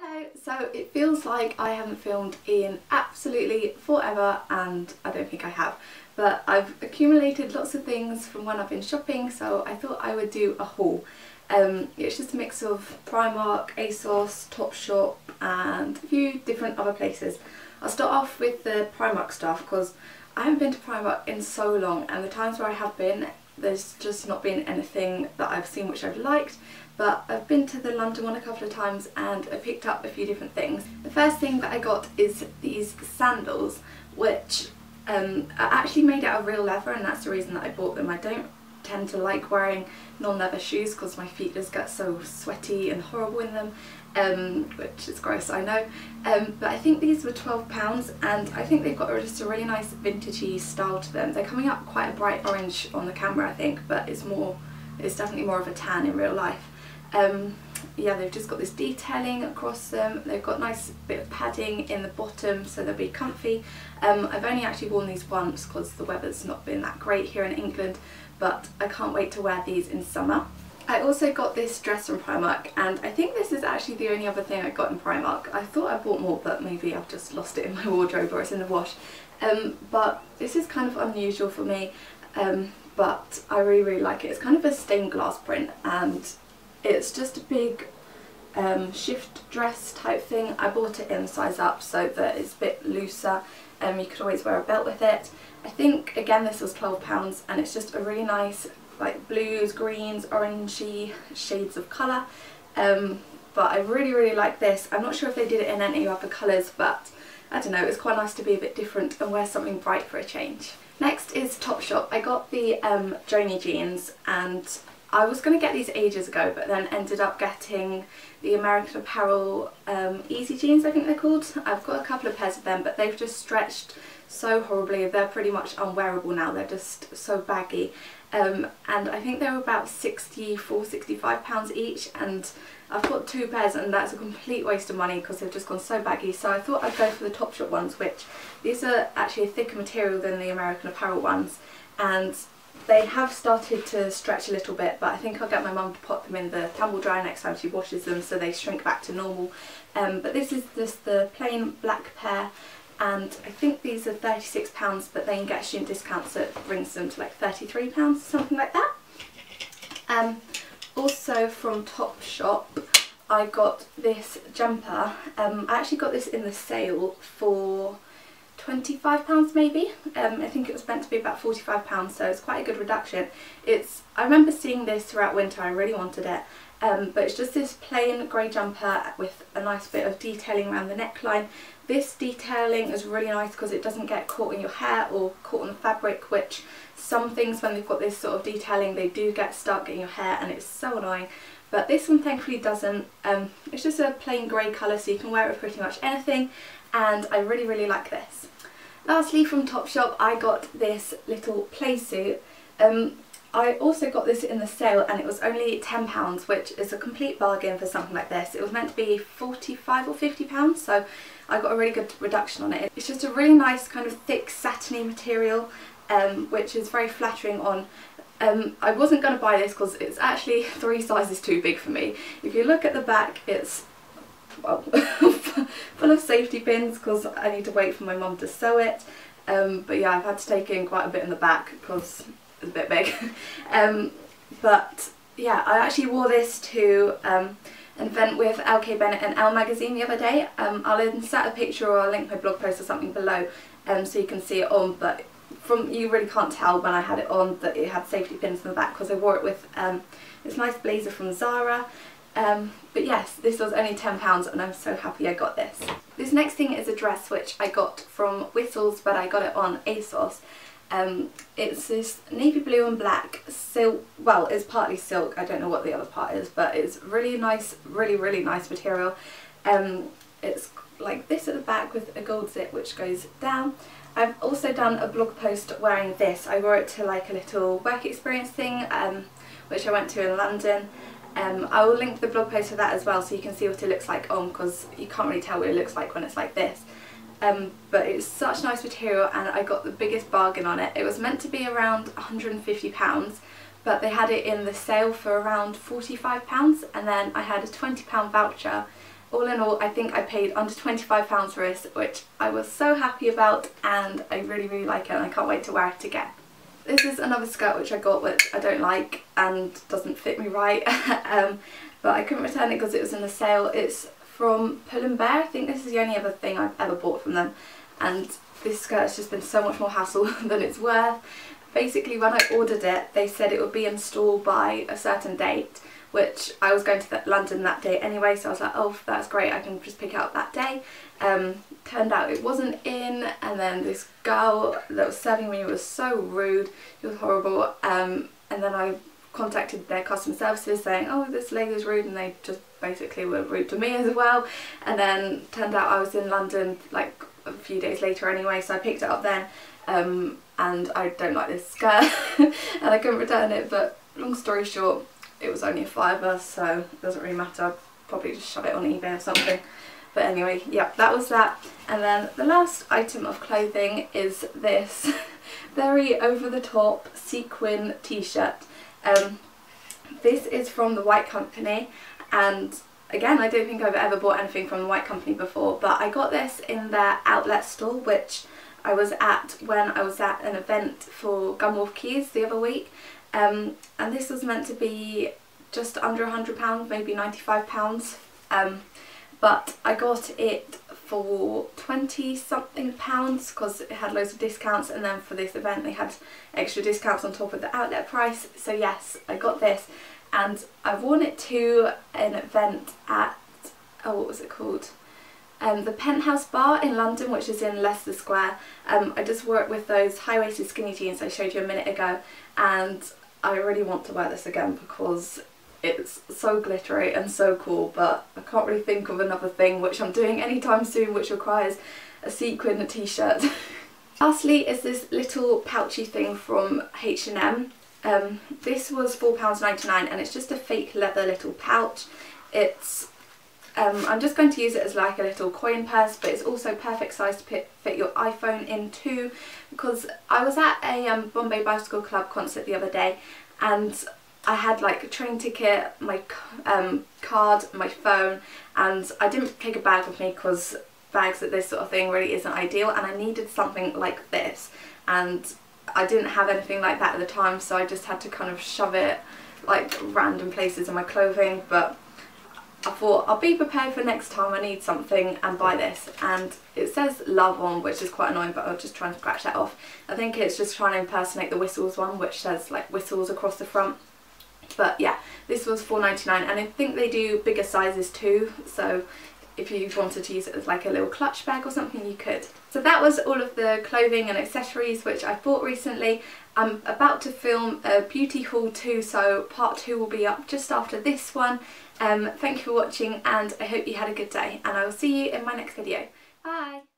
Hello, so it feels like I haven't filmed in absolutely forever, and I don't think I have, but I've accumulated lots of things from when I've been shopping, so I thought I would do a haul. It's just a mix of Primark, ASOS, Topshop and a few different other places. I'll start off with the Primark stuff because I haven't been to Primark in so long, and the times where I have been, there's just not been anything that I've seen which I've liked. But I've been to the London one a couple of times and I picked up a few different things. The first thing that I got is these sandals, which are actually made out of real leather, and that's the reason that I bought them. I don't tend to like wearing non-leather shoes because my feet just get so sweaty and horrible in them, which is gross, I know. But I think these were £12, and I think they've got just a really nice vintagey style to them. They're coming up quite a bright orange on the camera, I think, but it's definitely more of a tan in real life. Yeah, they've just got this detailing across them. They've got a nice bit of padding in the bottom so they'll be comfy. I've only actually worn these once because the weather's not been that great here in England, but I can't wait to wear these in summer. I also got this dress from Primark, and I think this is actually the only other thing I got in Primark. I thought I bought more, but maybe I've just lost it in my wardrobe or it's in the wash. But this is kind of unusual for me, but I really like it. It's kind of a stained glass print, and it's just a big shift dress type thing. I bought it in size up so that it's a bit looser, you could always wear a belt with it. I think again this was £12, and it's just a really nice like blues, greens, orangey shades of colour. But I really like this. I'm not sure if they did it in any other colours, but I don't know, it's quite nice to be a bit different and wear something bright for a change. Next is Topshop. I got the Joni jeans, and I was going to get these ages ago, but then ended up getting the American Apparel Easy jeans, I think they're called. I've got a couple of pairs of them, but they've just stretched so horribly. They're pretty much unwearable now. They're just so baggy. And I think they were about £65 each, and I've got two pairs, and that's a complete waste of money because they've just gone so baggy. So I thought I'd go for the Topshop ones, which these are actually a thicker material than the American Apparel ones, and they have started to stretch a little bit, but I think I'll get my mum to put them in the tumble dryer next time she washes them so they shrink back to normal. But this is just the plain black pair, and I think these are £36, but they can get a student discount, so it brings them to like £33, something like that. Also from Topshop, I got this jumper. I actually got this in the sale for £25 maybe. I think it was meant to be about £45, so it's quite a good reduction. I remember seeing this throughout winter, I really wanted it, but it's just this plain grey jumper with a nice bit of detailing around the neckline. This detailing is really nice because it doesn't get caught in your hair or caught on the fabric, which some things when they've got this sort of detailing they do get stuck in your hair and it's so annoying. But this one thankfully doesn't. It's just a plain grey colour, so you can wear it with pretty much anything, and I really like this. Lastly, from Topshop, I got this little play suit. I also got this in the sale, and it was only £10, which is a complete bargain for something like this. It was meant to be £45 or £50, so I got a really good reduction on it. It's just a really nice kind of thick satiny material, which is very flattering on. I wasn't going to buy this because it's actually 3 sizes too big for me. If you look at the back, it's well, full of safety pins because I need to wait for my mum to sew it. But yeah, I've had to take in quite a bit in the back because it's a bit big. But yeah, I actually wore this to an event with LK Bennett and Elle magazine the other day. I'll insert a picture or I'll link my blog post or something below so you can see it on, but you really can't tell when I had it on that it had safety pins in the back because I wore it with this nice blazer from Zara. But yes, this was only £10 and I'm so happy I got this. This next thing is a dress which I got from Whistles, but I got it on ASOS. It's this navy blue and black silk, well it's partly silk, I don't know what the other part is, but it's really nice, really nice material. It's like this at the back with a gold zip which goes down. I've also done a blog post wearing this. I wore it to like a little work experience thing which I went to in London. I will link the blog post for that as well so you can see what it looks like on, because you can't really tell what it looks like when it's like this. But it's such nice material and I got the biggest bargain on it. It was meant to be around £150, but they had it in the sale for around £45, and then I had a £20 voucher all in all, I think I paid under £25 for this, which I was so happy about, and I really, really like it, and I can't wait to wear it again. This is another skirt which I got, which I don't like and doesn't fit me right, but I couldn't return it because it was in the sale. It's from Pull & Bear. I think this is the only other thing I've ever bought from them, and this skirt has just been so much more hassle than it's worth. Basically, when I ordered it, they said it would be installed by a certain date, which I was going to London that day anyway, so I was like, oh, that's great, I can just pick it up that day. Turned out it wasn't in, and then this girl that was serving me was so rude, she was horrible, and then I contacted their customer services saying, oh, this lady is rude, and they just basically were rude to me as well. And then turned out I was in London like a few days later anyway, so I picked it up then, and I don't like this skirt and I couldn't return it, but long story short, it was only a £5, so it doesn't really matter. I'd probably just shove it on eBay or something. But anyway, yeah, that was that. And then the last item of clothing is this very over-the-top sequin t-shirt. This is from the White Company, and again, I don't think I've ever bought anything from the White Company before, but I got this in their outlet store, which I was at when I was at an event for Gunwolf Keys the other week. And this was meant to be just under £100, maybe £95, but I got it for 20 something pounds because it had loads of discounts, and then for this event they had extra discounts on top of the outlet price. So yes, I got this, and I've worn it to an event at, oh, what was it called? The Penthouse Bar in London, which is in Leicester Square. I just wore it with those high-waisted skinny jeans I showed you a minute ago, and I really want to wear this again because it's so glittery and so cool, but I can't really think of another thing which I'm doing anytime soon which requires a sequin t-shirt. Lastly is this little pouchy thing from H&M. This was £4.99, and it's just a fake leather little pouch. It's I'm just going to use it as like a little coin purse, but it's also perfect size to fit your iPhone in too, because I was at a Bombay Bicycle Club concert the other day, and I had like a train ticket, my card, my phone, and I didn't take a bag with me because bags at this sort of thing really isn't ideal, and I needed something like this, and I didn't have anything like that at the time, so I just had to kind of shove it like random places in my clothing. But I thought I'll be prepared for next time I need something and buy this, and it says love on, which is quite annoying, but I'll just try and scratch that off. I think it's just trying to impersonate the whistles one, which says like whistles across the front. But yeah, this was £4.99, and I think they do bigger sizes too, so if you wanted to use it as like a little clutch bag or something, you could. So that was all of the clothing and accessories which I bought recently. I'm about to film a beauty haul too, so part 2 will be up just after this one. Thank you for watching, and I hope you had a good day, and I will see you in my next video. Bye!